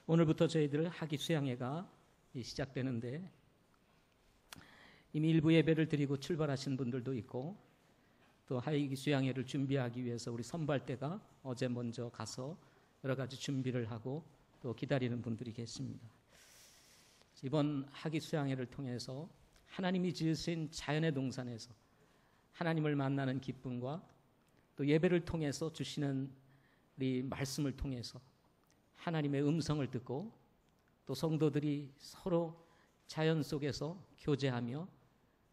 오늘부터 저희들 학기 수양회가 시작되는데 이미 일부 예배를 드리고 출발하신 분들도 있고 또 학기 수양회를 준비하기 위해서 우리 선발대가 어제 먼저 가서 여러 가지 준비를 하고 또 기다리는 분들이 계십니다. 이번 학기 수양회를 통해서 하나님이 지으신 자연의 동산에서 하나님을 만나는 기쁨과 또 예배를 통해서 주시는 우리 말씀을 통해서 하나님의 음성을 듣고 또 성도들이 서로 자연 속에서 교제하며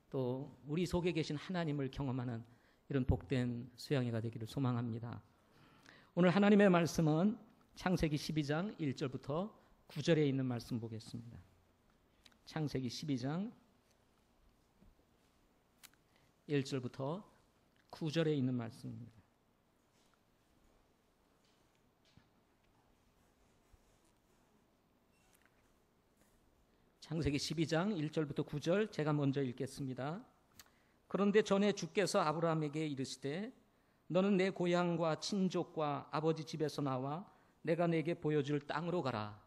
또 우리 속에 계신 하나님을 경험하는 이런 복된 수양회가 되기를 소망합니다. 오늘 하나님의 말씀은 창세기 12장 1절부터 9절에 있는 말씀 보겠습니다. 창세기 12장 1절부터 9절에 있는 말씀입니다. 창세기 12장 1절부터 9절 제가 먼저 읽겠습니다. 그런데 전에 주께서 아브라함에게 이르시되 너는 내 고향과 친족과 아버지 집에서 나와 내가 내게 보여줄 땅으로 가라.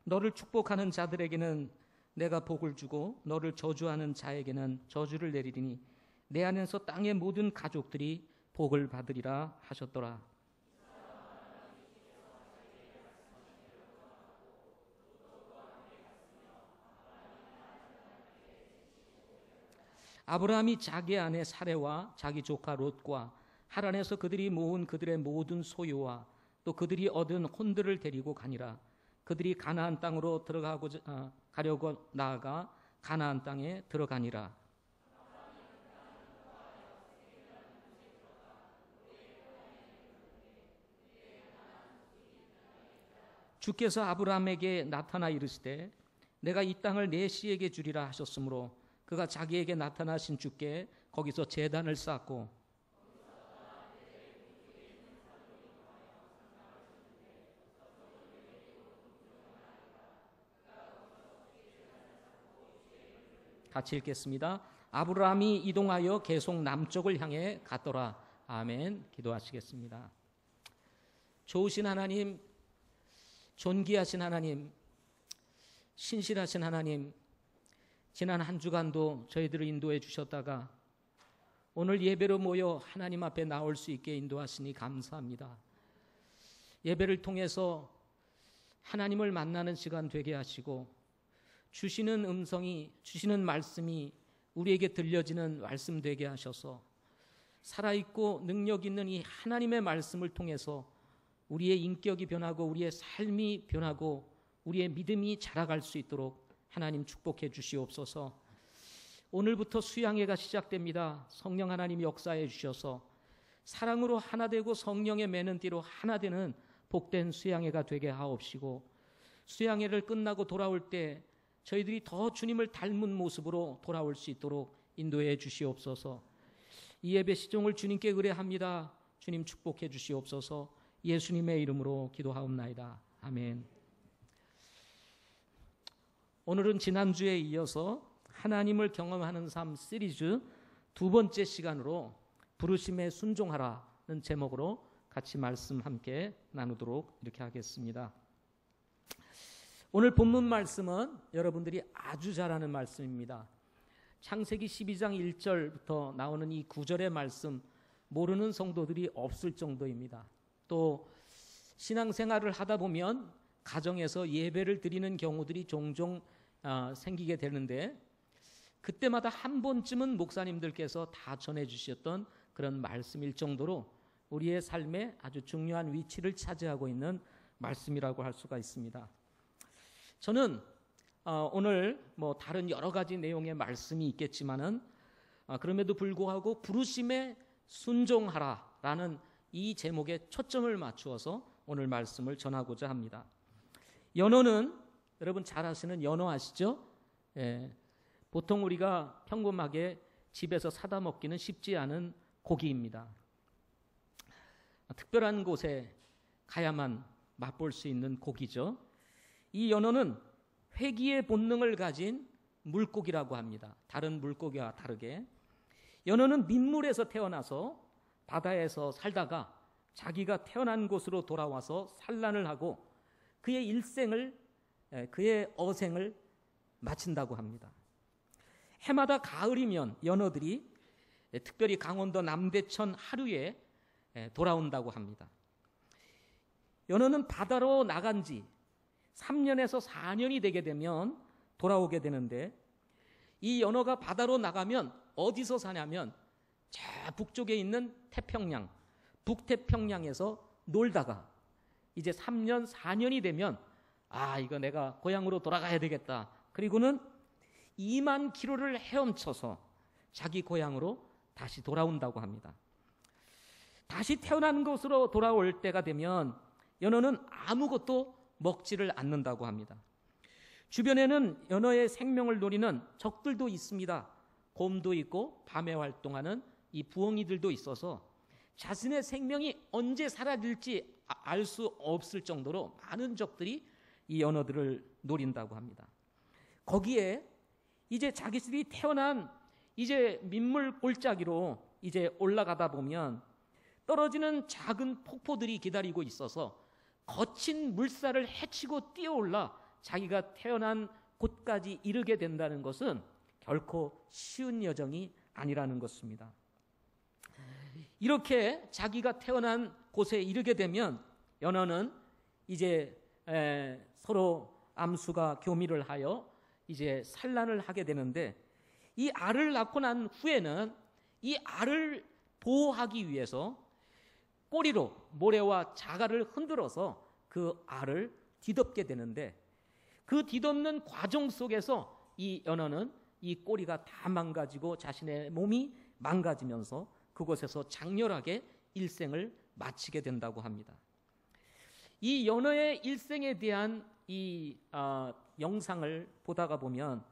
너를 축복하는 자들에게는 내가 복을 주고 너를 저주하는 자에게는 저주를 내리리니 내 안에서 땅의 모든 가족들이 복을 받으리라 하셨더라. 아브라함이 자기 아내 사레와 자기 조카 롯과 하란에서 그들이 모은 그들의 모든 소유와 또 그들이 얻은 혼들을 데리고 가니라. 그들이 가나안 땅으로 가려고 나아가 가나안 땅에 들어가니라. 주께서 아브라함에게 나타나 이르시되 내가 이 땅을 내 씨에게 주리라 하셨으므로 그가 자기에게 나타나신 주께 거기서 제단을 쌓고 같이 읽겠습니다. 아브라함이 이동하여 계속 남쪽을 향해 갔더라. 아멘. 기도하시겠습니다. 좋으신 하나님, 존귀하신 하나님, 신실하신 하나님, 지난 한 주간도 저희들을 인도해 주셨다가 오늘 예배로 모여 하나님 앞에 나올 수 있게 인도하시니 감사합니다. 예배를 통해서 하나님을 만나는 시간 되게 하시고 주시는 음성이, 주시는 말씀이 우리에게 들려지는 말씀 되게 하셔서 살아있고 능력 있는 이 하나님의 말씀을 통해서 우리의 인격이 변하고 우리의 삶이 변하고 우리의 믿음이 자라갈 수 있도록 하나님 축복해 주시옵소서. 오늘부터 수양회가 시작됩니다. 성령 하나님이 역사해 주셔서 사랑으로 하나 되고 성령의 매는 띠로 하나 되는 복된 수양회가 되게 하옵시고 수양회를 끝나고 돌아올 때 저희들이 더 주님을 닮은 모습으로 돌아올 수 있도록 인도해 주시옵소서. 이 예배 시종을 주님께 의뢰합니다. 주님 축복해 주시옵소서. 예수님의 이름으로 기도하옵나이다. 아멘. 오늘은 지난주에 이어서 하나님을 경험하는 삶 시리즈 두 번째 시간으로 부르심에 순종하라는 제목으로 같이 말씀 함께 나누도록 이렇게 하겠습니다. 오늘 본문 말씀은 여러분들이 아주 잘 아는 말씀입니다. 창세기 12장 1절부터 나오는 이 9절의 말씀 모르는 성도들이 없을 정도입니다. 또 신앙생활을 하다 보면 가정에서 예배를 드리는 경우들이 종종 생기게 되는데 그때마다 한 번쯤은 목사님들께서 다 전해주셨던 그런 말씀일 정도로 우리의 삶에 아주 중요한 위치를 차지하고 있는 말씀이라고 할 수가 있습니다. 저는 오늘 다른 여러 가지 내용의 말씀이 있겠지만은 그럼에도 불구하고 부르심에 순종하라라는 이 제목에 초점을 맞추어서 오늘 말씀을 전하고자 합니다. 연어는 여러분 잘 아시는 연어 아시죠? 예, 보통 우리가 평범하게 집에서 사다 먹기는 쉽지 않은 고기입니다. 특별한 곳에 가야만 맛볼 수 있는 고기죠. 이 연어는 회귀의 본능을 가진 물고기라고 합니다. 다른 물고기와 다르게 연어는 민물에서 태어나서 바다에서 살다가 자기가 태어난 곳으로 돌아와서 산란을 하고 그의 일생을, 그의 어생을 마친다고 합니다. 해마다 가을이면 연어들이 특별히 강원도 남대천 하류에 돌아온다고 합니다. 연어는 바다로 나간 지 3년에서 4년이 되게 되면 돌아오게 되는데, 이 연어가 바다로 나가면 어디서 사냐면 저 북쪽에 있는 태평양, 북태평양에서 놀다가 이제 3년, 4년이 되면 이거 내가 고향으로 돌아가야 되겠다. 그리고는 2만 킬로를 헤엄쳐서 자기 고향으로 다시 돌아온다고 합니다. 다시 태어난 곳으로 돌아올 때가 되면 연어는 아무것도 먹지를 않는다고 합니다. 주변에는 연어의 생명을 노리는 적들도 있습니다. 곰도 있고 밤에 활동하는 이 부엉이들도 있어서 자신의 생명이 언제 사라질지 알 수 없을 정도로 많은 적들이 이 연어들을 노린다고 합니다. 거기에 이제 자기들이 태어난 이제 민물 골짜기로 이제 올라가다 보면 떨어지는 작은 폭포들이 기다리고 있어서 거친 물살을 헤치고 뛰어올라 자기가 태어난 곳까지 이르게 된다는 것은 결코 쉬운 여정이 아니라는 것입니다. 이렇게 자기가 태어난 곳에 이르게 되면 연어는 이제 서로 암수가 교미를 하여 이제 산란을 하게 되는데, 이 알을 낳고 난 후에는 이 알을 보호하기 위해서 꼬리로 모래와 자갈을 흔들어서 그 알을 뒤덮게 되는데, 그 뒤덮는 과정 속에서 이 연어는 이 꼬리가 다 망가지고 자신의 몸이 망가지면서 그곳에서 장렬하게 일생을 마치게 된다고 합니다. 이 연어의 일생에 대한 이 영상을 보다가 보면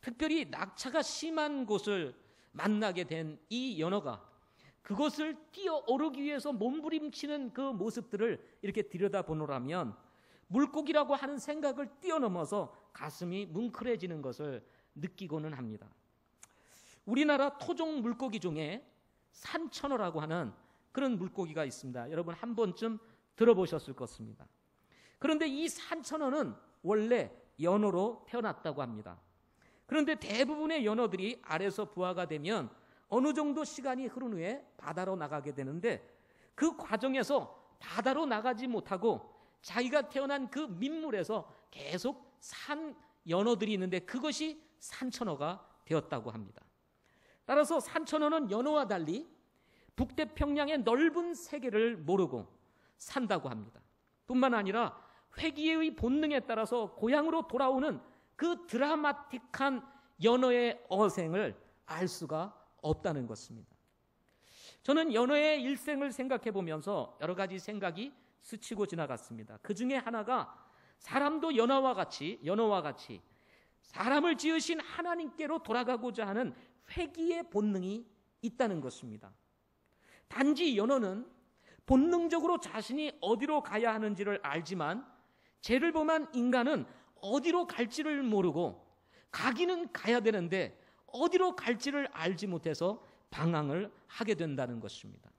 특별히 낙차가 심한 곳을 만나게 된 이 연어가 그것을 뛰어오르기 위해서 몸부림치는 그 모습들을 이렇게 들여다보노라면 물고기라고 하는 생각을 뛰어넘어서 가슴이 뭉클해지는 것을 느끼고는 합니다. 우리나라 토종 물고기 중에 산천어라고 하는 그런 물고기가 있습니다. 여러분 한 번쯤 들어보셨을 것입니다. 그런데 이 산천어는 원래 연어로 태어났다고 합니다. 그런데 대부분의 연어들이 알에서 부화가 되면 어느 정도 시간이 흐른 후에 바다로 나가게 되는데, 그 과정에서 바다로 나가지 못하고 자기가 태어난 그 민물에서 계속 산 연어들이 있는데 그것이 산천어가 되었다고 합니다. 따라서 산천어는 연어와 달리 북태평양의 넓은 세계를 모르고 산다고 합니다. 뿐만 아니라 회귀의 본능에 따라서 고향으로 돌아오는 그 드라마틱한 연어의 어생을 알 수가 없다는 것입니다. 저는 연어의 일생을 생각해 보면서 여러 가지 생각이 스치고 지나갔습니다. 그 중에 하나가 사람도 연어와 같이 사람을 지으신 하나님께로 돌아가고자 하는 회귀의 본능이 있다는 것입니다. 단지 연어는 본능적으로 자신이 어디로 가야 하는지를 알지만 죄를 범한 인간은 어디로 갈지를 모르고 가기는 가야 되는데 어디로 갈지를 알지 못해서 방황을 하게 된다는 것입니다.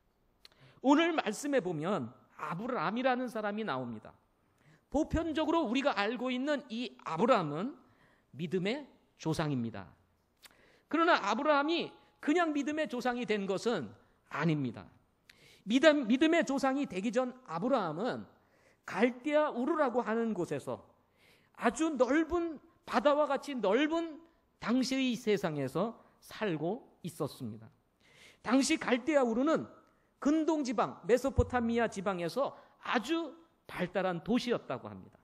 오늘 말씀에 보면 아브라함이라는 사람이 나옵니다. 보편적으로 우리가 알고 있는 이 아브라함은 믿음의 조상입니다. 그러나 아브라함이 그냥 믿음의 조상이 된 것은 아닙니다. 믿음의 조상이 되기 전 아브라함은 갈대아 우르라고 하는 곳에서 아주 넓은 바다와 같이 넓은 당시의 세상에서 살고 있었습니다. 당시 갈대아 우르는 근동 지방, 메소포타미아 지방에서 아주 발달한 도시였다고 합니다.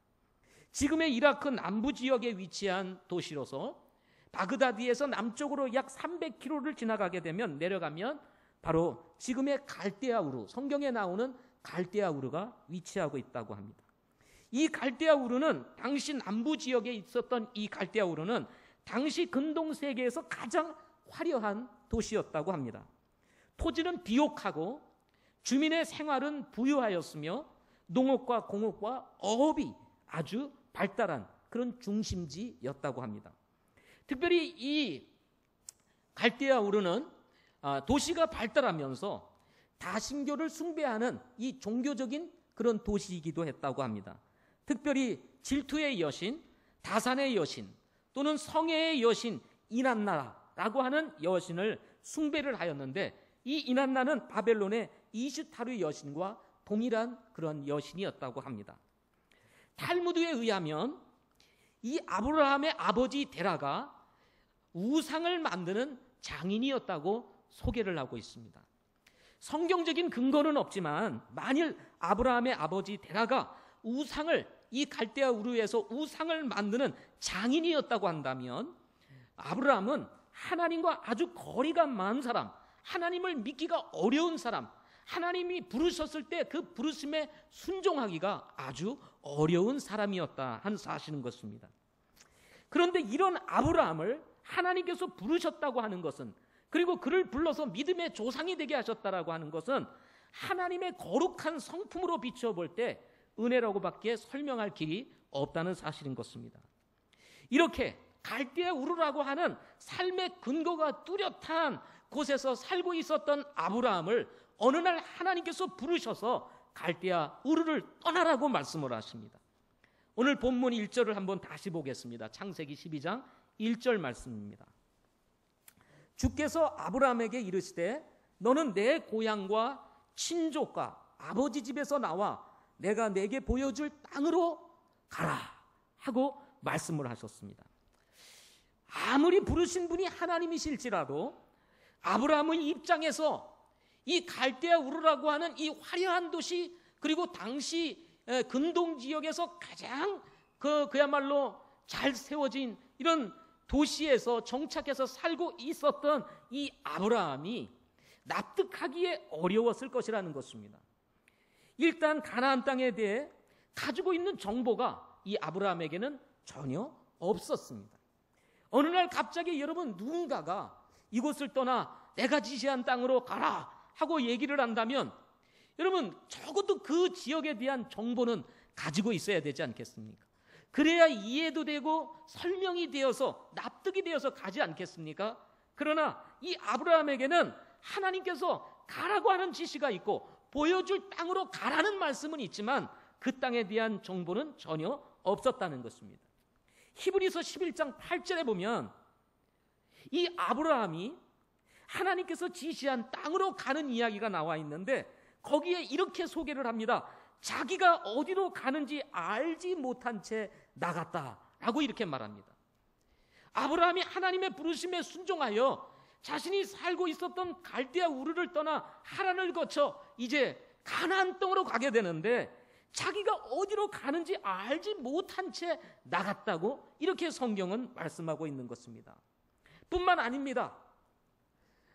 지금의 이라크 남부 지역에 위치한 도시로서 바그다드에서 남쪽으로 약 300km를 지나가게 되면 내려가면 바로 지금의 갈대아 우르, 성경에 나오는 갈대아 우르가 위치하고 있다고 합니다. 이 갈대아 우르는 당시 남부 지역에 있었던 이 갈대아 우르는 당시 근동 세계에서 가장 화려한 도시였다고 합니다. 토지는 비옥하고 주민의 생활은 부유하였으며 농업과 공업과 어업이 아주 발달한 그런 중심지였다고 합니다. 특별히 이 갈대아 우르는 도시가 발달하면서 다신교를 숭배하는 이 종교적인 그런 도시이기도 했다고 합니다. 특별히 질투의 여신, 다산의 여신 또는 성애의 여신 이난나라고 하는 여신을 숭배를 하였는데, 이 이난나는 바벨론의 이슈타르 여신과 동일한 그런 여신이었다고 합니다. 탈무드에 의하면 이 아브라함의 아버지 데라가 우상을 만드는 장인이었다고 소개를 하고 있습니다. 성경적인 근거는 없지만 만일 아브라함의 아버지 데라가 이 갈대아 우르에서 우상을 만드는 장인이었다고 한다면, 아브라함은 하나님과 아주 거리가 먼 사람, 하나님을 믿기가 어려운 사람, 하나님이 부르셨을 때 그 부르심에 순종하기가 아주 어려운 사람이었다 하는 사실인 것입니다. 그런데 이런 아브라함을 하나님께서 부르셨다고 하는 것은, 그리고 그를 불러서 믿음의 조상이 되게 하셨다라고 하는 것은 하나님의 거룩한 성품으로 비춰볼 때 은혜라고밖에 설명할 길이 없다는 사실인 것입니다. 이렇게 갈대아 우르라고 하는 삶의 근거가 뚜렷한 곳에서 살고 있었던 아브라함을 어느 날 하나님께서 부르셔서 갈대아 우르를 떠나라고 말씀을 하십니다. 오늘 본문 1절을 한번 다시 보겠습니다. 창세기 12장 1절 말씀입니다. 주께서 아브라함에게 이르시되 너는 내 고향과 친족과 아버지 집에서 나와 내가 내게 보여줄 땅으로 가라 하고 말씀을 하셨습니다. 아무리 부르신 분이 하나님이실지라도 아브라함의 입장에서 이 갈대아 우르라고 하는 이 화려한 도시, 그리고 당시 근동 지역에서 가장 그야말로 잘 세워진 이런 도시에서 정착해서 살고 있었던 이 아브라함이 납득하기에 어려웠을 것이라는 것입니다. 일단 가나안 땅에 대해 가지고 있는 정보가 이 아브라함에게는 전혀 없었습니다. 어느 날 갑자기 여러분 누군가가 이곳을 떠나 내가 지시한 땅으로 가라 하고 얘기를 한다면 여러분 적어도 그 지역에 대한 정보는 가지고 있어야 되지 않겠습니까? 그래야 이해도 되고 설명이 되어서 납득이 되어서 가지 않겠습니까? 그러나 이 아브라함에게는 하나님께서 가라고 하는 지시가 있고 보여줄 땅으로 가라는 말씀은 있지만 그 땅에 대한 정보는 전혀 없었다는 것입니다. 히브리서 11장 8절에 보면 이 아브라함이 하나님께서 지시한 땅으로 가는 이야기가 나와 있는데 거기에 이렇게 소개를 합니다. 자기가 어디로 가는지 알지 못한 채 나갔다라고 이렇게 말합니다. 아브라함이 하나님의 부르심에 순종하여 자신이 살고 있었던 갈대아 우르를 떠나 하란을 거쳐 이제 가나안 땅으로 가게 되는데 자기가 어디로 가는지 알지 못한 채 나갔다고 이렇게 성경은 말씀하고 있는 것입니다. 뿐만 아닙니다.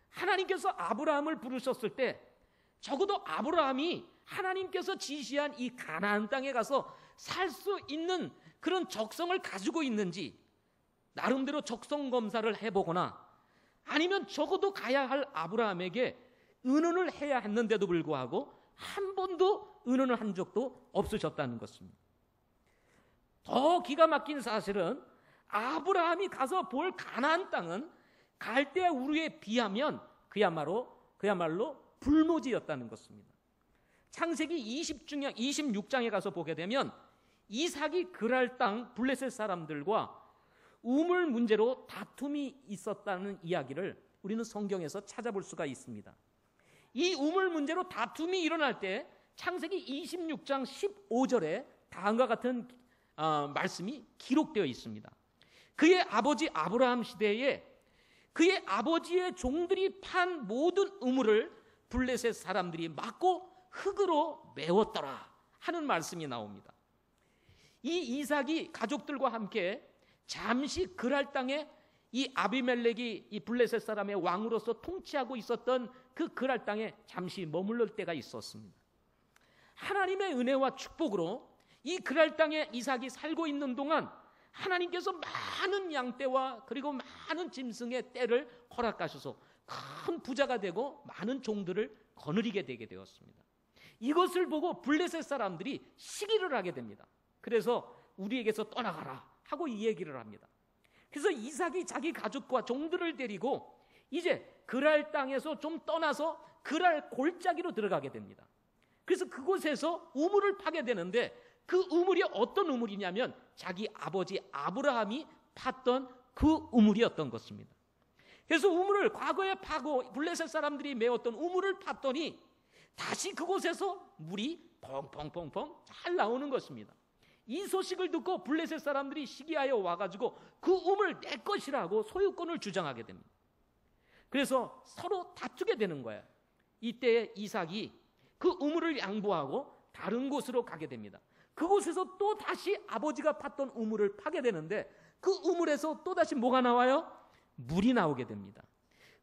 하나님께서 아브라함을 부르셨을 때 적어도 아브라함이 하나님께서 지시한 이 가나안 땅에 가서 살 수 있는 그런 적성을 가지고 있는지 나름대로 적성 검사를 해보거나 아니면 적어도 가야 할 아브라함에게 의논을 해야 했는데도 불구하고 한 번도 의논을 한 적도 없으셨다는 것입니다. 더 기가 막힌 사실은 아브라함이 가서 볼 가나안 땅은 갈대아 우르에 비하면 그야말로 불모지였다는 것입니다. 창세기 26장에 가서 보게 되면 이삭이 그랄 땅 블레셋 사람들과 우물 문제로 다툼이 있었다는 이야기를 우리는 성경에서 찾아볼 수가 있습니다. 이 우물 문제로 다툼이 일어날 때 창세기 26장 15절에 다음과 같은 말씀이 기록되어 있습니다. 그의 아버지 아브라함 시대에 그의 아버지의 종들이 판 모든 우물을 블레셋 사람들이 막고 흙으로 메웠더라 하는 말씀이 나옵니다. 이 이삭이 가족들과 함께 잠시 그랄 땅에 이 아비멜렉이 이 블레셋 사람의 왕으로서 통치하고 있었던 그 그랄 땅에 잠시 머물러 때가 있었습니다. 하나님의 은혜와 축복으로 이 그랄 땅에 이삭이 살고 있는 동안 하나님께서 많은 양떼와 그리고 많은 짐승의 떼를 허락하셔서 큰 부자가 되고 많은 종들을 거느리게 되게 되었습니다. 이것을 보고 블레셋 사람들이 시기를 하게 됩니다. 그래서 우리에게서 떠나가라 하고 이 얘기를 합니다. 그래서 이삭이 자기 가족과 종들을 데리고 이제 그랄 땅에서 좀 떠나서 그랄 골짜기로 들어가게 됩니다. 그래서 그곳에서 우물을 파게 되는데 그 우물이 어떤 우물이냐면 자기 아버지 아브라함이 팠던 그 우물이었던 것입니다. 그래서 우물을 과거에 파고 블레셋 사람들이 메웠던 우물을 팠더니 다시 그곳에서 물이 펑펑펑펑 잘 나오는 것입니다. 이 소식을 듣고 블레셋 사람들이 시기하여 와가지고 그 우물 내 것이라고 소유권을 주장하게 됩니다. 그래서 서로 다투게 되는 거예요. 이때 이삭이 그 우물을 양보하고 다른 곳으로 가게 됩니다. 그곳에서 또 다시 아버지가 팠던 우물을 파게 되는데 그 우물에서 또 다시 뭐가 나와요? 물이 나오게 됩니다.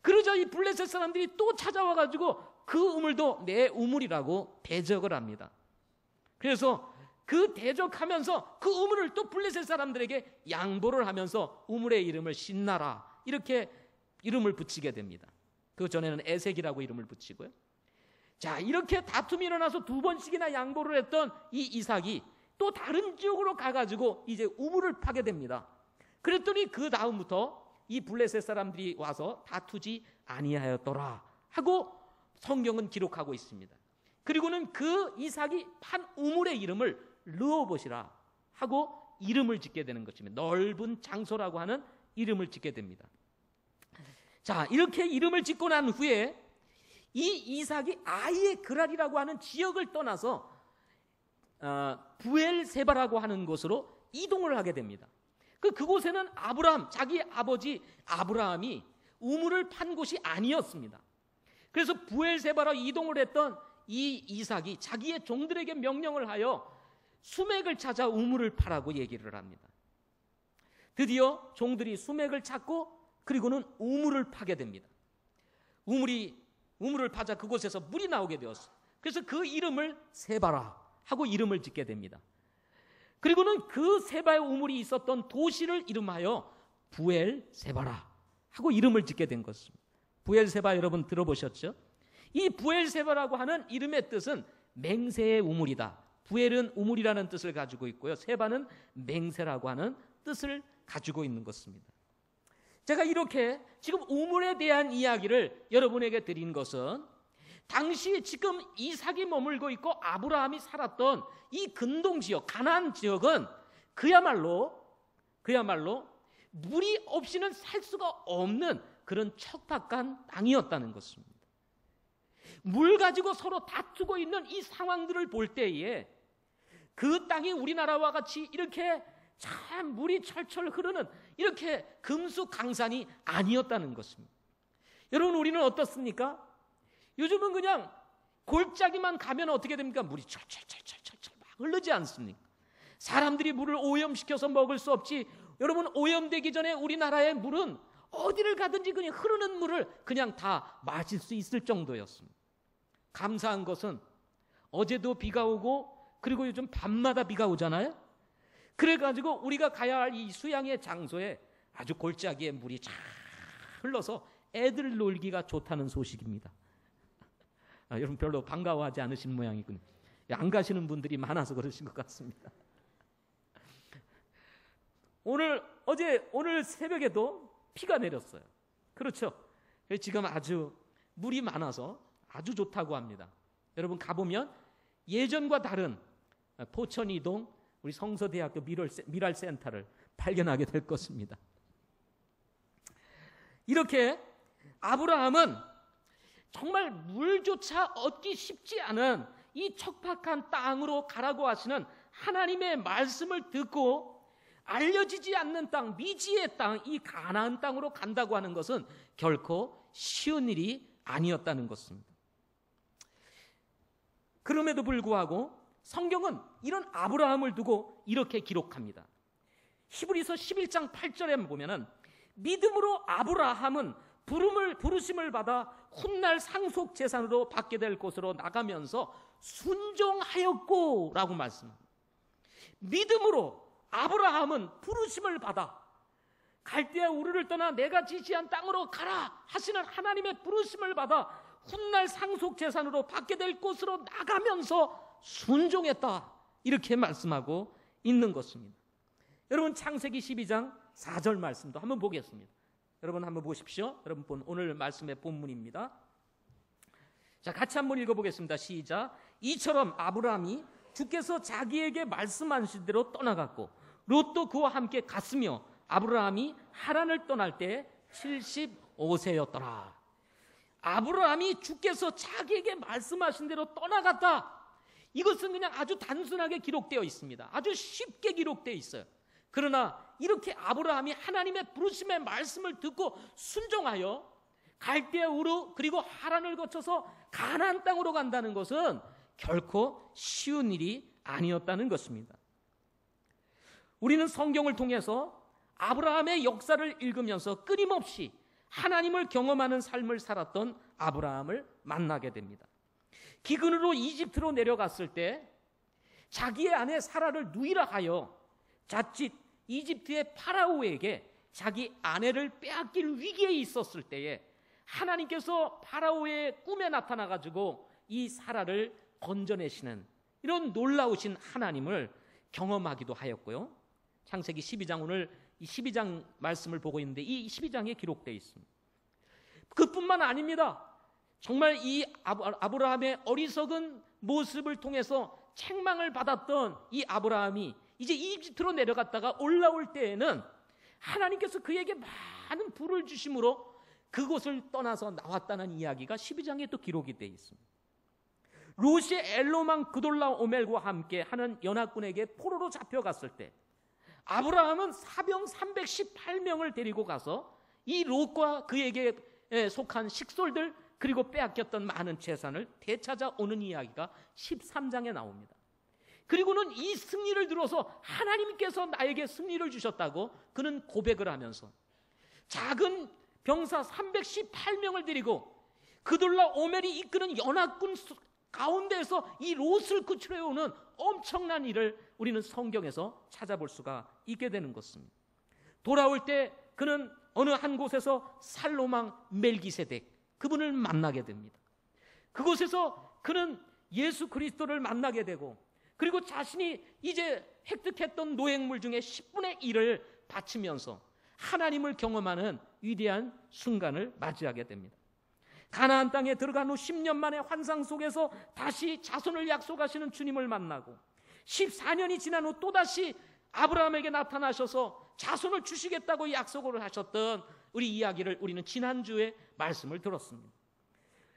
그러자 이 블레셋 사람들이 또 찾아와가지고 그 우물도 내 우물이라고 대적을 합니다. 그래서 그 대적하면서 그 우물을 또 블레셋 사람들에게 양보를 하면서 우물의 이름을 신나라 이렇게 이름을 붙이게 됩니다. 그 전에는 에색이라고 이름을 붙이고요. 자, 이렇게 다툼이 일어나서 2번씩이나 양보를 했던 이 이삭이 또 다른 지역으로 가가지고 이제 우물을 파게 됩니다. 그랬더니 그 다음부터 이 블레셋 사람들이 와서 다투지 아니하였더라 하고 성경은 기록하고 있습니다. 그리고는 그 이삭이 판 우물의 이름을 르호봇이라 하고 이름을 짓게 되는 것입니다. 넓은 장소라고 하는 이름을 짓게 됩니다. 자, 이렇게 이름을 짓고 난 후에 이 이삭이 아예 그랄이라고 하는 지역을 떠나서 부엘세바라고 하는 곳으로 이동을 하게 됩니다. 그곳에는 아브라함, 자기 아버지 아브라함이 우물을 판 곳이 아니었습니다. 그래서 부엘세바로 이동을 했던 이 이삭이 자기의 종들에게 명령을 하여 수맥을 찾아 우물을 파라고 얘기를 합니다. 드디어 종들이 수맥을 찾고 그리고는 우물을 파게 됩니다. 우물을 파자 그곳에서 물이 나오게 되었어요. 그래서 그 이름을 세바라 하고 이름을 짓게 됩니다. 그리고는 그 세바의 우물이 있었던 도시를 이름하여 부엘세바라 하고 이름을 짓게 된 것입니다. 부엘세바 여러분 들어보셨죠? 이 부엘세바라고 하는 이름의 뜻은 맹세의 우물이다. 부엘은 우물이라는 뜻을 가지고 있고요. 세바는 맹세라고 하는 뜻을 가지고 있는 것입니다. 제가 이렇게 지금 우물에 대한 이야기를 여러분에게 드린 것은 당시 지금 이삭이 머물고 있고 아브라함이 살았던 이 근동지역 가나안 지역은 그야말로 물이 없이는 살 수가 없는 그런 척박한 땅이었다는 것입니다. 물 가지고 서로 다투고 있는 이 상황들을 볼 때에 그 땅이 우리나라와 같이 이렇게 참 물이 철철 흐르는 이렇게 금수강산이 아니었다는 것입니다. 여러분, 우리는 어떻습니까? 요즘은 그냥 골짜기만 가면 어떻게 됩니까? 물이 철철철철철 막 흐르지 않습니까? 사람들이 물을 오염시켜서 먹을 수 없지. 여러분, 오염되기 전에 우리나라의 물은 어디를 가든지 그냥 흐르는 물을 그냥 다 마실 수 있을 정도였습니다. 감사한 것은 어제도 비가 오고 그리고 요즘 밤마다 비가 오잖아요. 그래가지고 우리가 가야 할 이 수양의 장소에 아주 골짜기에 물이 잘 흘러서 애들 놀기가 좋다는 소식입니다. 여러분 별로 반가워하지 않으신 모양이군요. 안 가시는 분들이 많아서 그러신 것 같습니다. 오늘 새벽에도 비가 내렸어요. 그렇죠? 지금 아주 물이 많아서 아주 좋다고 합니다. 여러분 가보면 예전과 다른 포천이동 우리 성서대학교 미랄센터를 발견하게 될 것입니다. 이렇게 아브라함은 정말 물조차 얻기 쉽지 않은 이 척박한 땅으로 가라고 하시는 하나님의 말씀을 듣고 알려지지 않는 땅, 미지의 땅, 이 가나안 땅으로 간다고 하는 것은 결코 쉬운 일이 아니었다는 것입니다. 그럼에도 불구하고 성경은 이런 아브라함을 두고 이렇게 기록합니다. 히브리서 11장 8절에 보면은 믿음으로 아브라함은 부르심을 받아 훗날 상속 재산으로 받게 될 곳으로 나가면서 순종하였고 라고 말씀합니다. 믿음으로 아브라함은 부르심을 받아 갈대아 우르를 떠나 내가 지시한 땅으로 가라 하시는 하나님의 부르심을 받아 훗날 상속 재산으로 받게 될 곳으로 나가면서 순종했다 이렇게 말씀하고 있는 것입니다. 여러분 창세기 12장 4절 말씀도 한번 보겠습니다. 여러분 한번 보십시오. 여러분 오늘 말씀의 본문입니다. 자, 같이 한번 읽어보겠습니다. 시작. 이처럼 아브라함이 주께서 자기에게 말씀하신 대로 떠나갔고 롯도 그와 함께 갔으며 아브라함이 하란을 떠날 때 75세였더라. 아브라함이 주께서 자기에게 말씀하신 대로 떠나갔다. 이것은 그냥 아주 단순하게 기록되어 있습니다. 아주 쉽게 기록되어 있어요. 그러나 이렇게 아브라함이 하나님의 부르심의 말씀을 듣고 순종하여 갈대아 우르 그리고 하란을 거쳐서 가나안 땅으로 간다는 것은 결코 쉬운 일이 아니었다는 것입니다. 우리는 성경을 통해서 아브라함의 역사를 읽으면서 끊임없이 하나님을 경험하는 삶을 살았던 아브라함을 만나게 됩니다. 기근으로 이집트로 내려갔을 때 자기의 아내 사라를 누이라하여 자칫 이집트의 파라오에게 자기 아내를 빼앗길 위기에 있었을 때에 하나님께서 파라오의 꿈에 나타나가지고 이 사라를 건져내시는 이런 놀라우신 하나님을 경험하기도 하였고요. 창세기 12장, 오늘 이 12장 말씀을 보고 있는데 이 12장에 기록되어 있습니다. 그뿐만 아닙니다. 정말 이 아브라함의 어리석은 모습을 통해서 책망을 받았던 이 아브라함이 이제 이집트로 내려갔다가 올라올 때에는 하나님께서 그에게 많은 부를 주심으로 그곳을 떠나서 나왔다는 이야기가 12장에 또 기록이 되어 있습니다. 롯이 엘로망 그돌라오멜과 함께 하는 연합군에게 포로로 잡혀갔을 때 아브라함은 사병 318명을 데리고 가서 이 롯과 그에게 속한 식솔들 그리고 빼앗겼던 많은 재산을 되찾아오는 이야기가 13장에 나옵니다. 그리고는 이 승리를 들어서 하나님께서 나에게 승리를 주셨다고 그는 고백을 하면서 작은 병사 318명을 데리고 그돌라오멜이 이끄는 연합군 가운데에서 이 롯을 구출해오는 엄청난 일을 우리는 성경에서 찾아볼 수가 있게 되는 것입니다. 돌아올 때 그는 어느 한 곳에서 살로망 멜기세덱 그분을 만나게 됩니다. 그곳에서 그는 예수 그리스도를 만나게 되고 그리고 자신이 이제 획득했던 노획물 중에 10분의 1을 바치면서 하나님을 경험하는 위대한 순간을 맞이하게 됩니다. 가나안 땅에 들어간 후 10년 만에 환상 속에서 다시 자손을 약속하시는 주님을 만나고 14년이 지난 후 또다시 아브라함에게 나타나셔서 자손을 주시겠다고 약속을 하셨던 우리 이야기를 우리는 지난주에 말씀을 들었습니다.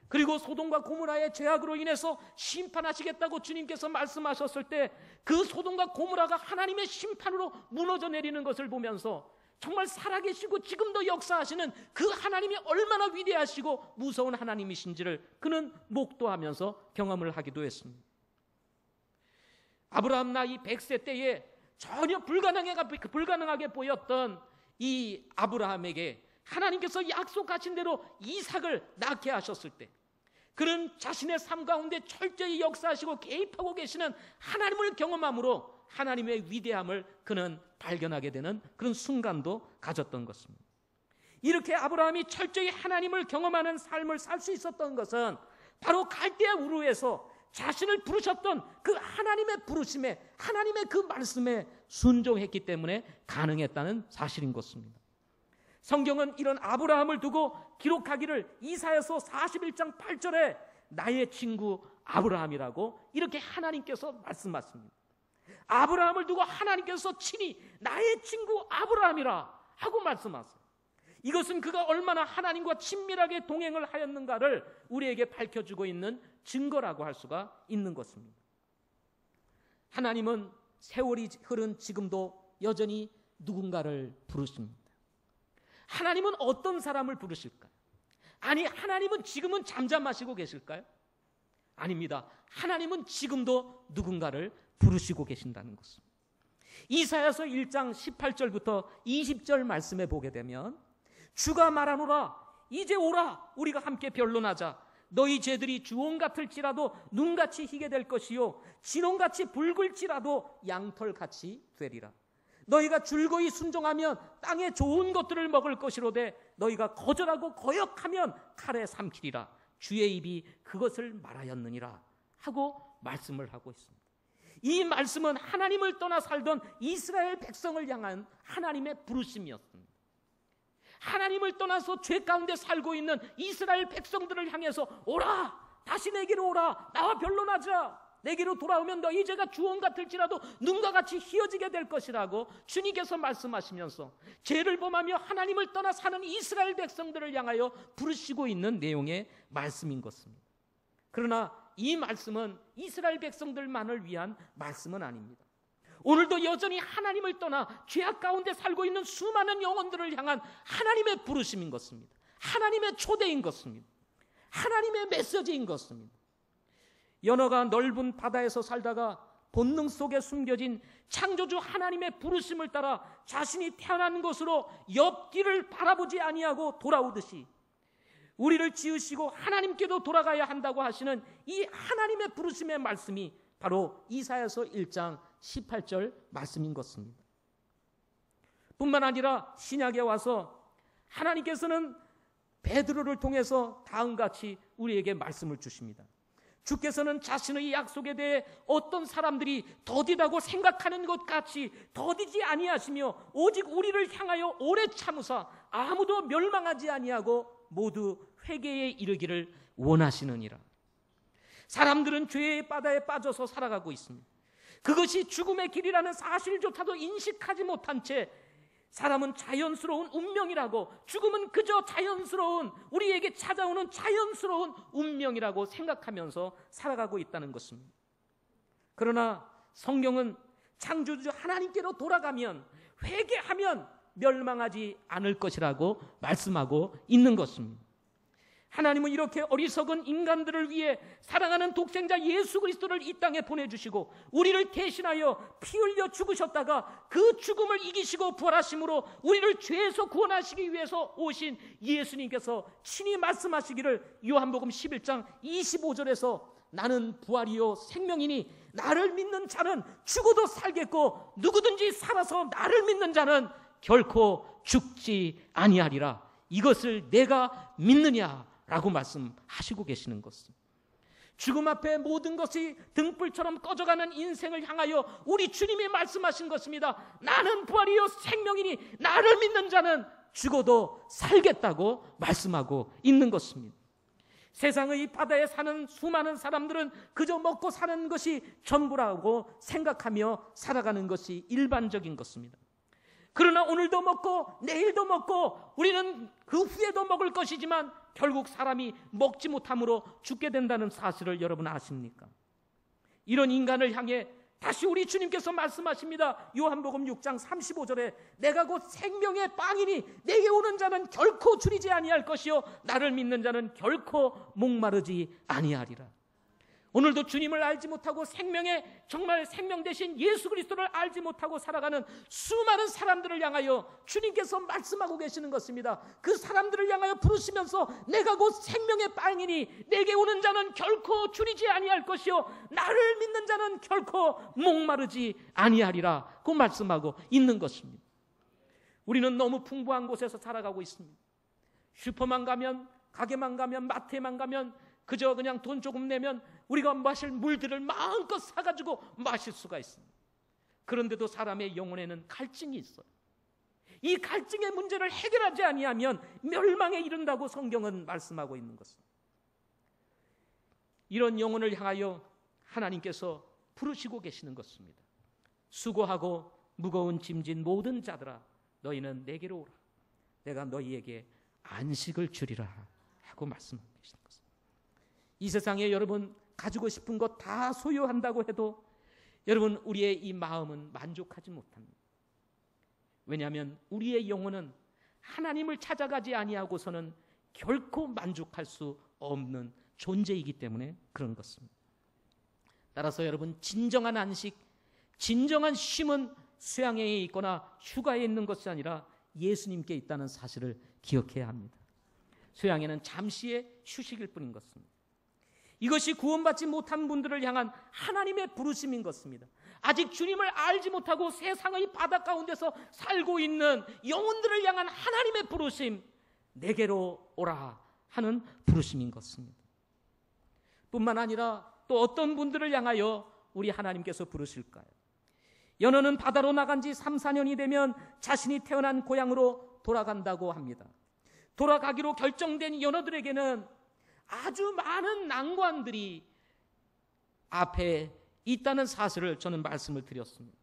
그리고 소돔과 고모라의 죄악으로 인해서 심판하시겠다고 주님께서 말씀하셨을 때 그 소돔과 고모라가 하나님의 심판으로 무너져 내리는 것을 보면서 정말 살아계시고 지금도 역사하시는 그 하나님이 얼마나 위대하시고 무서운 하나님이신지를 그는 목도하면서 경험을 하기도 했습니다. 아브라함 나이 100세 때에 전혀 불가능하게 보였던 이 아브라함에게 하나님께서 약속하신 대로 이삭을 낳게 하셨을 때 그는 자신의 삶 가운데 철저히 역사하시고 개입하고 계시는 하나님을 경험함으로 하나님의 위대함을 그는 발견하게 되는 그런 순간도 가졌던 것입니다. 이렇게 아브라함이 철저히 하나님을 경험하는 삶을 살 수 있었던 것은 바로 갈대아 우르에서 자신을 부르셨던 그 하나님의 부르심에 하나님의 그 말씀에 순종했기 때문에 가능했다는 사실인 것입니다. 성경은 이런 아브라함을 두고 기록하기를 이사야서 41장 8절에 나의 친구 아브라함이라고 이렇게 하나님께서 말씀하십니다. 아브라함을 두고 하나님께서 친히 나의 친구 아브라함이라 하고 말씀하세요. 이것은 그가 얼마나 하나님과 친밀하게 동행을 하였는가를 우리에게 밝혀주고 있는 증거라고 할 수가 있는 것입니다. 하나님은 세월이 흐른 지금도 여전히 누군가를 부르십니다. 하나님은 어떤 사람을 부르실까요? 아니, 하나님은 지금은 잠잠하시고 계실까요? 아닙니다. 하나님은 지금도 누군가를 부르시고 계신다는 것입니다. 이사야서 1장 18절부터 20절 말씀에 보게 되면 주가 말하노라 이제 오라 우리가 함께 변론하자 너희 죄들이 주홍 같을지라도 눈같이 희게 될 것이요 진홍같이 붉을지라도 양털같이 되리라. 너희가 줄거이 순종하면 땅의 좋은 것들을 먹을 것이로되 너희가 거절하고 거역하면 칼에 삼키리라. 주의 입이 그것을 말하였느니라 하고 말씀을 하고 있습니다. 이 말씀은 하나님을 떠나 살던 이스라엘 백성을 향한 하나님의 부르심이었습니다. 하나님을 떠나서 죄 가운데 살고 있는 이스라엘 백성들을 향해서 오라, 다시 내게로 오라, 나와 변론하자, 내게로 돌아오면 너희 죄가 주홍 같을지라도 눈과 같이 희어지게 될 것이라고 주님께서 말씀하시면서 죄를 범하며 하나님을 떠나 사는 이스라엘 백성들을 향하여 부르시고 있는 내용의 말씀인 것입니다. 그러나 이 말씀은 이스라엘 백성들만을 위한 말씀은 아닙니다. 오늘도 여전히 하나님을 떠나 죄악 가운데 살고 있는 수많은 영혼들을 향한 하나님의 부르심인 것입니다. 하나님의 초대인 것입니다. 하나님의 메시지인 것입니다. 연어가 넓은 바다에서 살다가 본능 속에 숨겨진 창조주 하나님의 부르심을 따라 자신이 태어난 곳으로 옆길을 바라보지 아니하고 돌아오듯이 우리를 지으시고 하나님께도 돌아가야 한다고 하시는 이 하나님의 부르심의 말씀이 바로 이사야서 1장 18절 말씀인 것입니다. 뿐만 아니라 신약에 와서 하나님께서는 베드로를 통해서 다음같이 우리에게 말씀을 주십니다. 주께서는 자신의 약속에 대해 어떤 사람들이 더디다고 생각하는 것 같이 더디지 아니하시며 오직 우리를 향하여 오래 참으사 아무도 멸망하지 아니하고 모두 회개에 이르기를 원하시느니라. 사람들은 죄의 바다에 빠져서 살아가고 있습니다. 그것이 죽음의 길이라는 사실조차도 인식하지 못한 채 사람은 자연스러운 운명이라고, 죽음은 그저 자연스러운, 우리에게 찾아오는 자연스러운 운명이라고 생각하면서 살아가고 있다는 것입니다. 그러나 성경은 창조주 하나님께로 돌아가면, 회개하면 멸망하지 않을 것이라고 말씀하고 있는 것입니다. 하나님은 이렇게 어리석은 인간들을 위해 사랑하는 독생자 예수 그리스도를 이 땅에 보내주시고 우리를 대신하여 피 흘려 죽으셨다가 그 죽음을 이기시고 부활하심으로 우리를 죄에서 구원하시기 위해서 오신 예수님께서 친히 말씀하시기를 요한복음 11장 25절에서 나는 부활이요 생명이니 나를 믿는 자는 죽어도 살겠고 누구든지 살아서 나를 믿는 자는 결코 죽지 아니하리라. 이것을 내가 믿느냐 라고 말씀하시고 계시는 것입니다. 죽음 앞에 모든 것이 등불처럼 꺼져가는 인생을 향하여 우리 주님이 말씀하신 것입니다. 나는 부활이요 생명이니 나를 믿는 자는 죽어도 살겠다고 말씀하고 있는 것입니다. 세상의 바다에 사는 수많은 사람들은 그저 먹고 사는 것이 전부라고 생각하며 살아가는 것이 일반적인 것입니다. 그러나 오늘도 먹고 내일도 먹고 우리는 그 후에도 먹을 것이지만 결국 사람이 먹지 못함으로 죽게 된다는 사실을 여러분 아십니까? 이런 인간을 향해 다시 우리 주님께서 말씀하십니다. 요한복음 6장 35절에 내가 곧 생명의 빵이니 내게 오는 자는 결코 줄이지 아니할 것이요 나를 믿는 자는 결코 목마르지 아니하리라. 오늘도 주님을 알지 못하고 생명의 정말 생명 대신 예수 그리스도를 알지 못하고 살아가는 수많은 사람들을 향하여 주님께서 말씀하고 계시는 것입니다. 그 사람들을 향하여 부르시면서 내가 곧 생명의 빵이니 내게 오는 자는 결코 줄이지 아니할 것이요 나를 믿는 자는 결코 목마르지 아니하리라 그 말씀하고 있는 것입니다. 우리는 너무 풍부한 곳에서 살아가고 있습니다. 슈퍼만 가면, 가게만 가면, 마트에만 가면 그저 그냥 돈 조금 내면 우리가 마실 물들을 마음껏 사가지고 마실 수가 있습니다. 그런데도 사람의 영혼에는 갈증이 있어요. 이 갈증의 문제를 해결하지 아니하면 멸망에 이른다고 성경은 말씀하고 있는 것입니다. 이런 영혼을 향하여 하나님께서 부르시고 계시는 것입니다. 수고하고 무거운 짐진 모든 자들아 너희는 내게로 오라. 내가 너희에게 안식을 주리라 하고 말씀하고 계시는 것입니다. 이 세상에 여러분 가지고 싶은 것 다 소유한다고 해도 여러분 우리의 이 마음은 만족하지 못합니다. 왜냐하면 우리의 영혼은 하나님을 찾아가지 아니하고서는 결코 만족할 수 없는 존재이기 때문에 그런 것입니다. 따라서 여러분 진정한 안식, 진정한 쉼은 수양회에 있거나 휴가에 있는 것이 아니라 예수님께 있다는 사실을 기억해야 합니다. 수양회는 잠시의 휴식일 뿐인 것입니다. 이것이 구원받지 못한 분들을 향한 하나님의 부르심인 것입니다. 아직 주님을 알지 못하고 세상의 바다 가운데서 살고 있는 영혼들을 향한 하나님의 부르심, 내게로 오라 하는 부르심인 것입니다. 뿐만 아니라 또 어떤 분들을 향하여 우리 하나님께서 부르실까요? 연어는 바다로 나간 지 3, 4년이 되면 자신이 태어난 고향으로 돌아간다고 합니다. 돌아가기로 결정된 연어들에게는 아주 많은 난관들이 앞에 있다는 사실을 저는 말씀을 드렸습니다.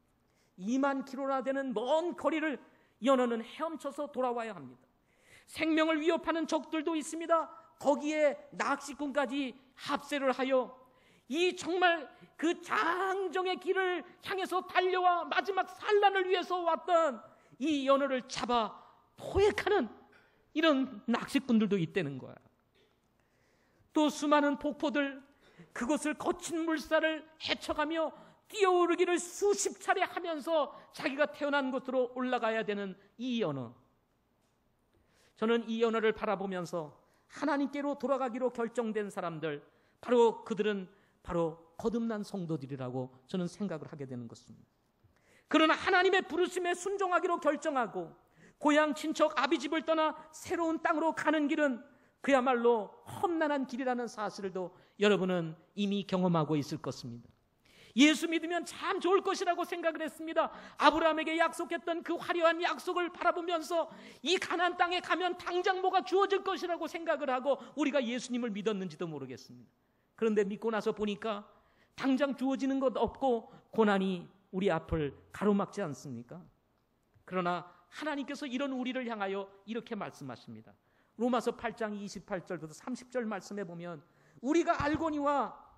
2만 킬로나 되는 먼 거리를 연어는 헤엄쳐서 돌아와야 합니다. 생명을 위협하는 적들도 있습니다. 거기에 낚시꾼까지 합세를 하여 이 정말 그 장정의 길을 향해서 달려와 마지막 산란을 위해서 왔던 이 연어를 잡아 포획하는 이런 낚시꾼들도 있다는 거야. 또 수많은 폭포들, 그것을 거친 물살을 헤쳐가며 뛰어오르기를 수십 차례 하면서 자기가 태어난 곳으로 올라가야 되는 이 연어. 저는 이 연어를 바라보면서 하나님께로 돌아가기로 결정된 사람들, 바로 그들은 바로 거듭난 성도들이라고 저는 생각을 하게 되는 것입니다. 그러나 하나님의 부르심에 순종하기로 결정하고 고향 친척 아비집을 떠나 새로운 땅으로 가는 길은 그야말로 험난한 길이라는 사실도 여러분은 이미 경험하고 있을 것입니다. 예수 믿으면 참 좋을 것이라고 생각을 했습니다. 아브라함에게 약속했던 그 화려한 약속을 바라보면서 이 가나안 땅에 가면 당장 뭐가 주어질 것이라고 생각을 하고 우리가 예수님을 믿었는지도 모르겠습니다. 그런데 믿고 나서 보니까 당장 주어지는 것 없고 고난이 우리 앞을 가로막지 않습니까? 그러나 하나님께서 이런 우리를 향하여 이렇게 말씀하십니다. 로마서 8장 28절부터 30절 말씀에 보면 우리가 알거니와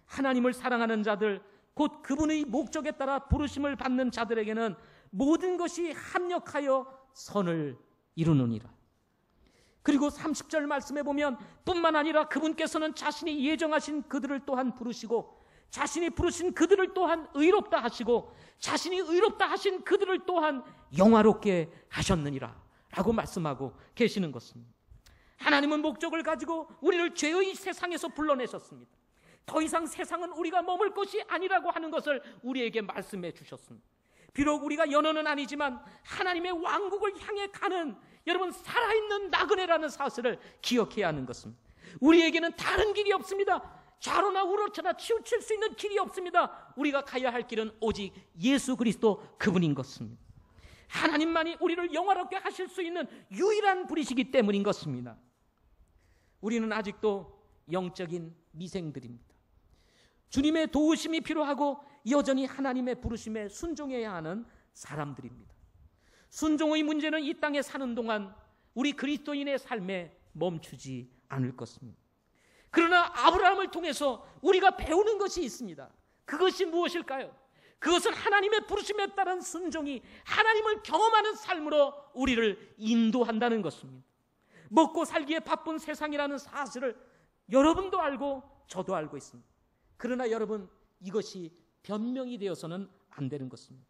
하나님을 사랑하는 자들 곧 그분의 목적에 따라 부르심을 받는 자들에게는 모든 것이 합력하여 선을 이루느니라. 그리고 30절 말씀에 보면 뿐만 아니라 그분께서는 자신이 예정하신 그들을 또한 부르시고 자신이 부르신 그들을 또한 의롭다 하시고 자신이 의롭다 하신 그들을 또한 영화롭게 하셨느니라 라고 말씀하고 계시는 것입니다. 하나님은 목적을 가지고 우리를 죄의 세상에서 불러내셨습니다. 더 이상 세상은 우리가 머물 것이 아니라고 하는 것을 우리에게 말씀해 주셨습니다. 비록 우리가 연어는 아니지만 하나님의 왕국을 향해 가는 여러분 살아있는 나그네라는 사실을 기억해야 하는 것입니다. 우리에게는 다른 길이 없습니다. 좌로나 우로나 치우칠 수 있는 길이 없습니다. 우리가 가야 할 길은 오직 예수 그리스도 그분인 것입니다. 하나님만이 우리를 영화롭게 하실 수 있는 유일한 분이시기 때문인 것입니다. 우리는 아직도 영적인 미생들입니다. 주님의 도우심이 필요하고 여전히 하나님의 부르심에 순종해야 하는 사람들입니다. 순종의 문제는 이 땅에 사는 동안 우리 그리스도인의 삶에 멈추지 않을 것입니다. 그러나 아브라함을 통해서 우리가 배우는 것이 있습니다. 그것이 무엇일까요? 그것은 하나님의 부르심에 따른 순종이 하나님을 경험하는 삶으로 우리를 인도한다는 것입니다. 먹고 살기에 바쁜 세상이라는 사실을 여러분도 알고 저도 알고 있습니다. 그러나 여러분 이것이 변명이 되어서는 안 되는 것입니다.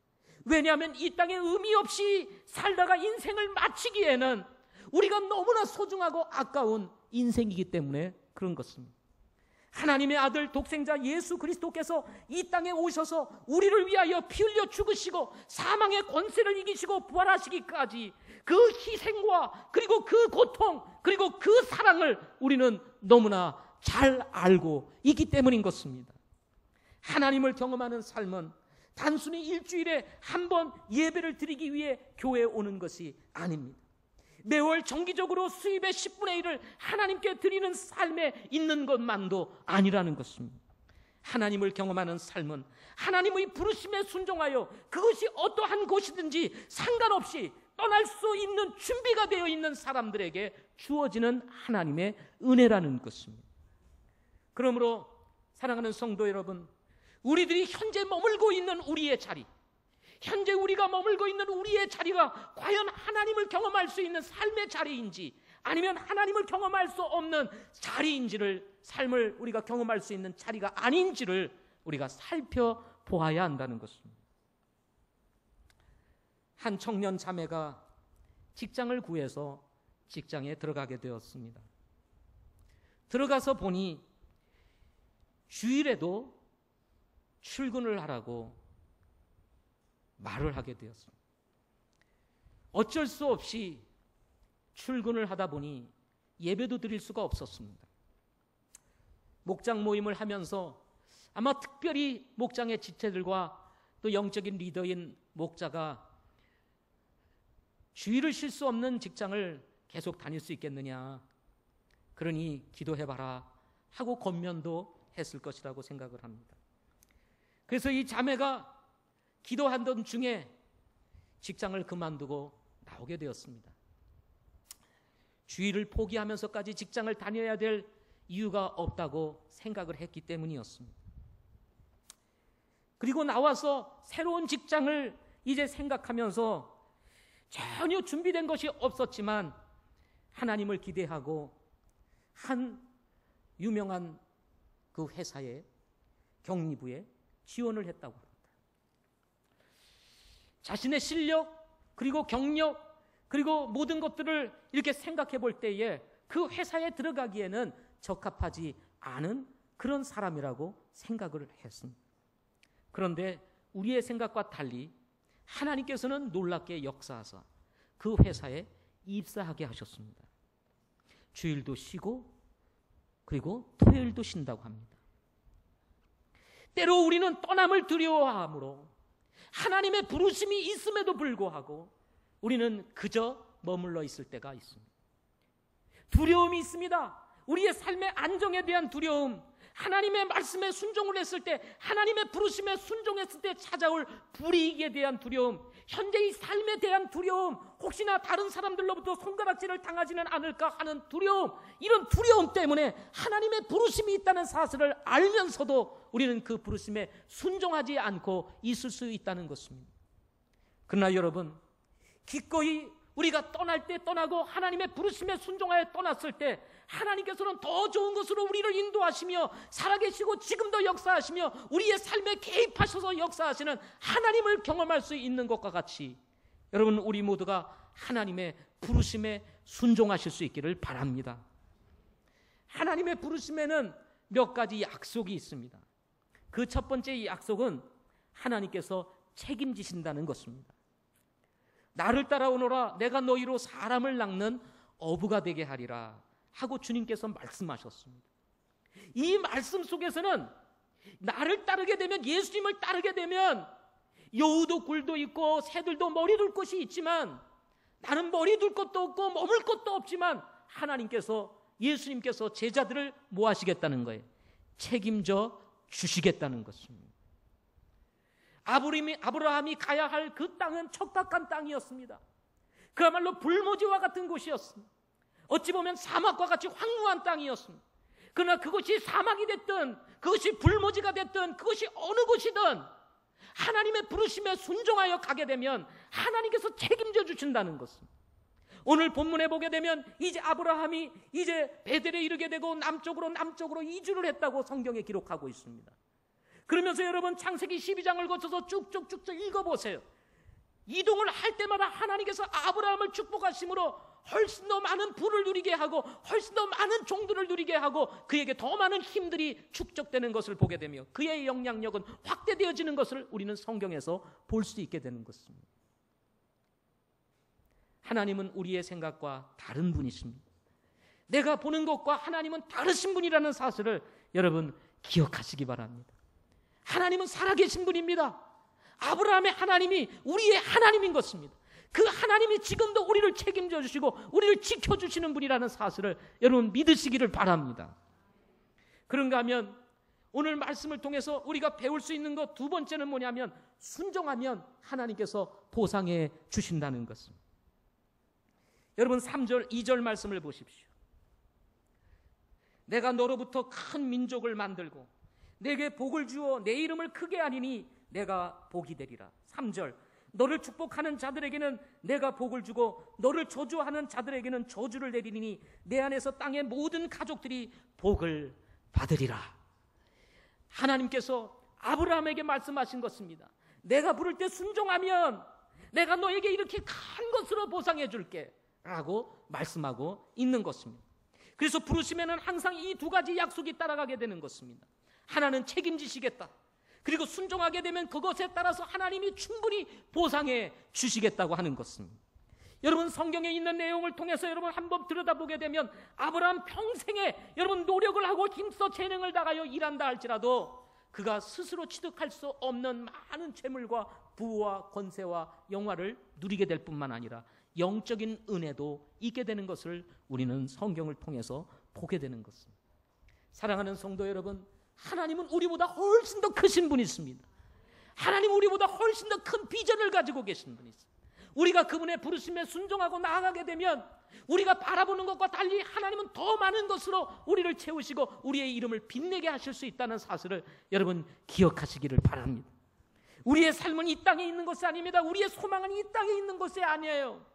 왜냐하면 이 땅에 의미 없이 살다가 인생을 마치기에는 우리가 너무나 소중하고 아까운 인생이기 때문에 그런 것입니다. 하나님의 아들 독생자 예수 그리스도께서 이 땅에 오셔서 우리를 위하여 피 흘려 죽으시고 사망의 권세를 이기시고 부활하시기까지 그 희생과 그리고 그 고통 그리고 그 사랑을 우리는 너무나 잘 알고 있기 때문인 것입니다. 하나님을 경험하는 삶은 단순히 일주일에 한 번 예배를 드리기 위해 교회에 오는 것이 아닙니다. 매월 정기적으로 수입의 10분의 1을 하나님께 드리는 삶에 있는 것만도 아니라는 것입니다. 하나님을 경험하는 삶은 하나님의 부르심에 순종하여 그것이 어떠한 곳이든지 상관없이 떠날 수 있는 준비가 되어 있는 사람들에게 주어지는 하나님의 은혜라는 것입니다. 그러므로 사랑하는 성도 여러분, 우리들이 현재 머물고 있는 우리의 자리, 현재 우리가 머물고 있는 우리의 자리가 과연 하나님을 경험할 수 있는 삶의 자리인지 아니면 하나님을 경험할 수 없는 자리인지를, 삶을 우리가 경험할 수 있는 자리가 아닌지를 우리가 살펴보아야 한다는 것입니다. 한 청년 자매가 직장을 구해서 직장에 들어가게 되었습니다. 들어가서 보니 주일에도 출근을 하라고 말을 하게 되었습니다. 어쩔 수 없이 출근을 하다 보니 예배도 드릴 수가 없었습니다. 목장 모임을 하면서 아마 특별히 목장의 지체들과 또 영적인 리더인 목자가 주의를 쉴 수 없는 직장을 계속 다닐 수 있겠느냐. 그러니 기도해봐라 하고 권면도 했을 것이라고 생각을 합니다. 그래서 이 자매가 기도하던 중에 직장을 그만두고 나오게 되었습니다. 주의를 포기하면서까지 직장을 다녀야 될 이유가 없다고 생각을 했기 때문이었습니다. 그리고 나와서 새로운 직장을 이제 생각하면서 전혀 준비된 것이 없었지만 하나님을 기대하고 한 유명한 그 회사의 격리부에 지원을 했다고 합니다. 자신의 실력 그리고 경력 그리고 모든 것들을 이렇게 생각해 볼 때에 그 회사에 들어가기에는 적합하지 않은 그런 사람이라고 생각을 했습니다. 그런데 우리의 생각과 달리 하나님께서는 놀랍게 역사하사 그 회사에 입사하게 하셨습니다. 주일도 쉬고 그리고 토요일도 쉰다고 합니다. 때로 우리는 떠남을 두려워하므로 하나님의 부르심이 있음에도 불구하고 우리는 그저 머물러 있을 때가 있습니다. 두려움이 있습니다. 우리의 삶의 안정에 대한 두려움, 하나님의 말씀에 순종을 했을 때, 하나님의 부르심에 순종했을 때 찾아올 불이익에 대한 두려움, 현재의 삶에 대한 두려움, 혹시나 다른 사람들로부터 손가락질을 당하지는 않을까 하는 두려움, 이런 두려움 때문에 하나님의 부르심이 있다는 사실을 알면서도 우리는 그 부르심에 순종하지 않고 있을 수 있다는 것입니다. 그러나 여러분, 기꺼이 우리가 떠날 때 떠나고 하나님의 부르심에 순종하여 떠났을 때 하나님께서는 더 좋은 것으로 우리를 인도하시며 살아계시고 지금도 역사하시며 우리의 삶에 개입하셔서 역사하시는 하나님을 경험할 수 있는 것과 같이 여러분, 우리 모두가 하나님의 부르심에 순종하실 수 있기를 바랍니다. 하나님의 부르심에는 몇 가지 약속이 있습니다. 그 첫 번째 약속은 하나님께서 책임지신다는 것입니다. 나를 따라오너라, 내가 너희로 사람을 낚는 어부가 되게 하리라 하고 주님께서 말씀하셨습니다. 이 말씀 속에서는 나를 따르게 되면, 예수님을 따르게 되면 여우도 굴도 있고 새들도 머리 둘 곳이 있지만 나는 머리 둘 곳도 없고 머물 곳도 없지만 하나님께서, 예수님께서 제자들을 뭐 하시겠다는 거예요? 책임져 주시겠다는 것입니다. 아브라함이 가야 할 그 땅은 척박한 땅이었습니다. 그야말로 불모지와 같은 곳이었습니다. 어찌 보면 사막과 같이 황무한 땅이었습니다. 그러나 그것이 사막이 됐든 그것이 불모지가 됐든 그것이 어느 곳이든 하나님의 부르심에 순종하여 가게 되면 하나님께서 책임져 주신다는 것입니다. 오늘 본문에 보게 되면 이제 아브라함이 이제 베델에 이르게 되고 남쪽으로 이주를 했다고 성경에 기록하고 있습니다. 그러면서 여러분, 창세기 12장을 거쳐서 쭉쭉쭉 읽어보세요. 이동을 할 때마다 하나님께서 아브라함을 축복하심으로 훨씬 더 많은 부를 누리게 하고 훨씬 더 많은 종들을 누리게 하고 그에게 더 많은 힘들이 축적되는 것을 보게 되며 그의 영향력은 확대되어지는 것을 우리는 성경에서 볼 수 있게 되는 것입니다. 하나님은 우리의 생각과 다른 분이십니다. 내가 보는 것과 하나님은 다르신 분이라는 사실을 여러분 기억하시기 바랍니다. 하나님은 살아계신 분입니다. 아브라함의 하나님이 우리의 하나님인 것입니다. 그 하나님이 지금도 우리를 책임져 주시고 우리를 지켜주시는 분이라는 사실을 여러분 믿으시기를 바랍니다. 그런가 하면 오늘 말씀을 통해서 우리가 배울 수 있는 것 두 번째는 뭐냐면, 순종하면 하나님께서 보상해 주신다는 것입니다. 여러분 3절 2절 말씀을 보십시오. 내가 너로부터 큰 민족을 만들고 내게 복을 주어 내 이름을 크게 하리니 내가 복이 되리라. 3절, 너를 축복하는 자들에게는 내가 복을 주고 너를 저주하는 자들에게는 저주를 내리니 내 안에서 땅의 모든 가족들이 복을 받으리라. 하나님께서 아브라함에게 말씀하신 것입니다. 내가 부를 때 순종하면 내가 너에게 이렇게 큰 것으로 보상해 줄게 라고 말씀하고 있는 것입니다. 그래서 부르심에는 항상 이 두 가지 약속이 따라가게 되는 것입니다. 하나는 책임지시겠다. 그리고 순종하게 되면 그것에 따라서 하나님이 충분히 보상해 주시겠다고 하는 것입니다. 여러분 성경에 있는 내용을 통해서 여러분 한번 들여다보게 되면 아브라함 평생에 여러분 노력을 하고 힘써 재능을 다하여 일한다 할지라도 그가 스스로 취득할 수 없는 많은 재물과 부와 권세와 영화를 누리게 될 뿐만 아니라 영적인 은혜도 있게 되는 것을 우리는 성경을 통해서 보게 되는 것입니다. 사랑하는 성도 여러분, 하나님은 우리보다 훨씬 더 크신 분이 있습니다. 하나님은 우리보다 훨씬 더 큰 비전을 가지고 계신 분이 있습니다. 우리가 그분의 부르심에 순종하고 나아가게 되면 우리가 바라보는 것과 달리 하나님은 더 많은 것으로 우리를 채우시고 우리의 이름을 빛내게 하실 수 있다는 사실을 여러분 기억하시기를 바랍니다. 우리의 삶은 이 땅에 있는 것이 아닙니다. 우리의 소망은 이 땅에 있는 것이 아니에요.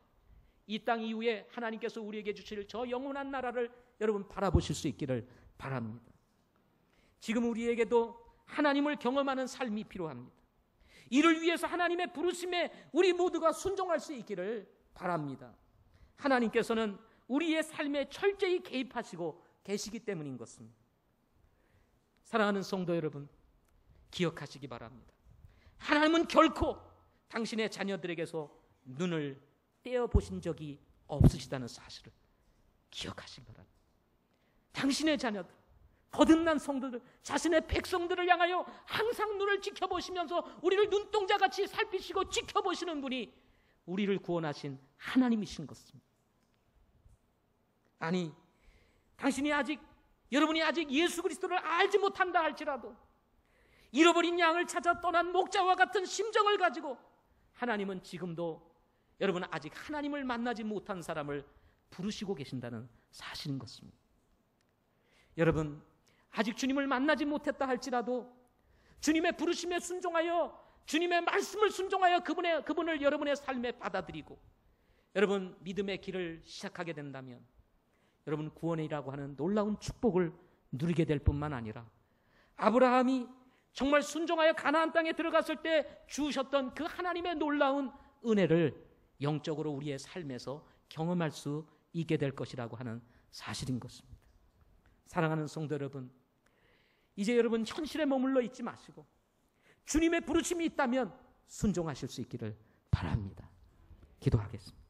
이 땅 이후에 하나님께서 우리에게 주실 저 영원한 나라를 여러분 바라보실 수 있기를 바랍니다. 지금 우리에게도 하나님을 경험하는 삶이 필요합니다. 이를 위해서 하나님의 부르심에 우리 모두가 순종할 수 있기를 바랍니다. 하나님께서는 우리의 삶에 철저히 개입하시고 계시기 때문인 것입니다. 사랑하는 성도 여러분, 기억하시기 바랍니다. 하나님은 결코 당신의 자녀들에게서 눈을 떼어보신 적이 없으시다는 사실을 기억하시기 바랍니다. 당신의 자녀들, 거듭난 성도들, 자신의 백성들을 향하여 항상 눈을 지켜보시면서 우리를 눈동자같이 살피시고 지켜보시는 분이 우리를 구원하신 하나님이신 것입니다. 아니, 여러분이 아직 예수 그리스도를 알지 못한다 할지라도 잃어버린 양을 찾아 떠난 목자와 같은 심정을 가지고 하나님은 지금도 여러분 아직 하나님을 만나지 못한 사람을 부르시고 계신다는 사실인 것입니다. 여러분, 아직 주님을 만나지 못했다 할지라도 주님의 부르심에 순종하여 주님의 말씀을 순종하여 그분을 여러분의 삶에 받아들이고 여러분 믿음의 길을 시작하게 된다면 여러분 구원이라고 하는 놀라운 축복을 누리게 될 뿐만 아니라 아브라함이 정말 순종하여 가나안 땅에 들어갔을 때 주셨던 그 하나님의 놀라운 은혜를 영적으로 우리의 삶에서 경험할 수 있게 될 것이라고 하는 사실인 것입니다. 사랑하는 성도 여러분, 이제 여러분 현실에 머물러 있지 마시고 주님의 부르심이 있다면 순종하실 수 있기를 바랍니다. 기도하겠습니다.